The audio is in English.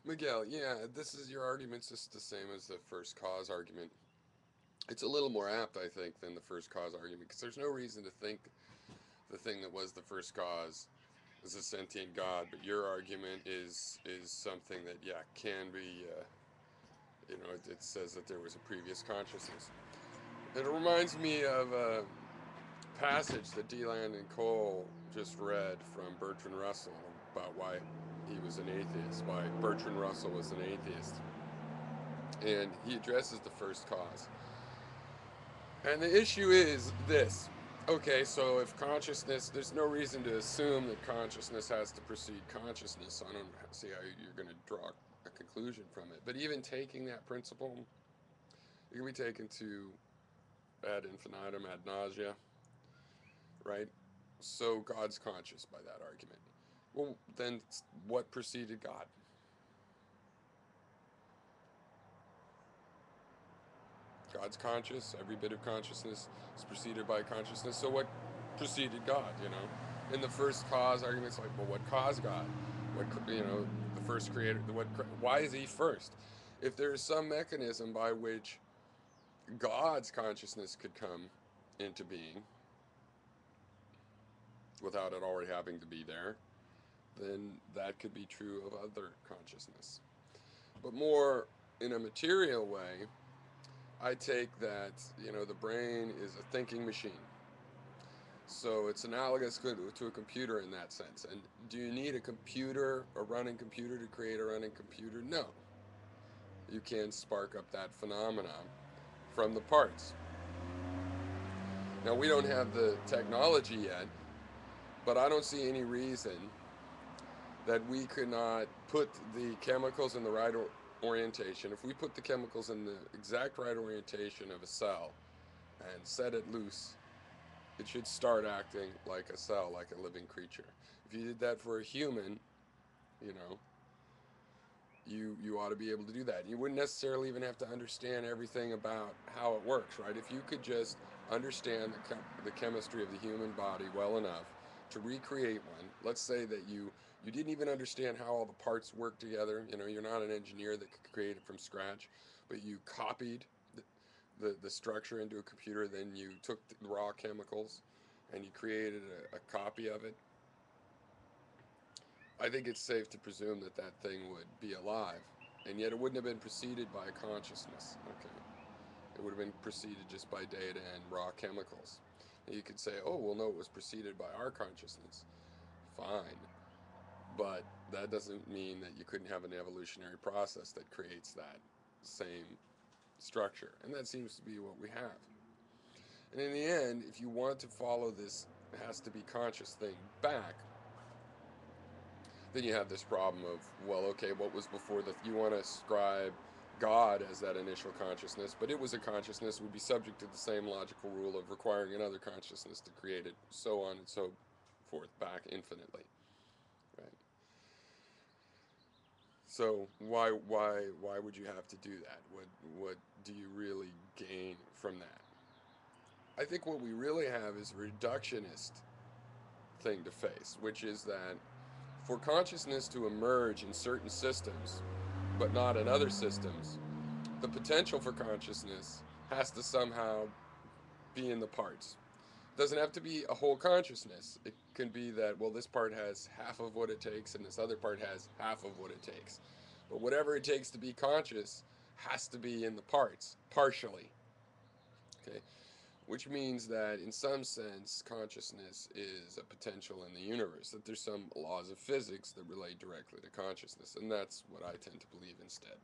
Miguel, yeah, this is your argument's just the same as the first cause argument. It's a little more apt, I think, than the first cause argument because there's no reason to think the thing that was the first cause is a sentient God, but your argument is something that can be. It says that there was a previous consciousness. It reminds me of a passage that Deland and Cole just read from Bertrand Russell about why he was an atheist, why Bertrand Russell was an atheist, and he addresses the first cause. And the issue is this. Okay, so if consciousness, there's no reason to assume that consciousness has to precede consciousness. So I don't see how you're going to draw a conclusion from it. But even taking that principle, it can be taken to ad infinitum, ad nausea, right? So God's conscious by that argument. Well, then what preceded God? God's conscious. Every bit of consciousness is preceded by consciousness. So what preceded God? In the first cause arguments, like, well, what caused God? What the first creator? Why is He first? If there is some mechanism by which God's consciousness could come into being without it already having to be there, then that could be true of other consciousness. But more in a material way, I take that the brain is a thinking machine. So it's analogous to a computer in that sense. And do you need a computer, a running computer, to create a running computer? No. You can spark up that phenomenon from the parts. Now, we don't have the technology yet, but I don't see any reason that we could not put the chemicals in the right orientation. If we put the chemicals in the exact right orientation of a cell and set it loose, it should start acting like a cell, like a living creature. If you did that for a human, you know, you ought to be able to do that. You wouldn't necessarily even have to understand everything about how it works, right? If you could just understand the chemistry of the human body well enough to recreate one, let's say that you didn't even understand how all the parts work together. You're not an engineer that could create it from scratch, but you copied the structure into a computer, then you took the raw chemicals and you created a copy of it. I think it's safe to presume that that thing would be alive, and yet it wouldn't have been preceded by consciousness. Okay, it would have been preceded just by data and raw chemicals. And you could say, oh, well, no, it was preceded by our consciousness. Fine, but that doesn't mean that you couldn't have an evolutionary process that creates that same structure, and that seems to be what we have. And in the end, if you want to follow this has to be conscious thing back, then you have this problem of, well, okay, what was before you want to ascribe God as that initial consciousness, but it was a consciousness, would be subject to the same logical rule of requiring another consciousness to create it, so on and so forth, back infinitely, right? So why would you have to do that? What do you really gain from that? I think what we really have is a reductionist thing to face, which is that for consciousness to emerge in certain systems, but not in other systems, the potential for consciousness has to somehow be in the parts. It doesn't have to be a whole consciousness. It can be that, well, this part has half of what it takes and this other part has half of what it takes. But whatever it takes to be conscious has to be in the parts, partially. Okay? Which means that in some sense consciousness is a potential in the universe, that there's some laws of physics that relate directly to consciousness, and that's what I tend to believe instead.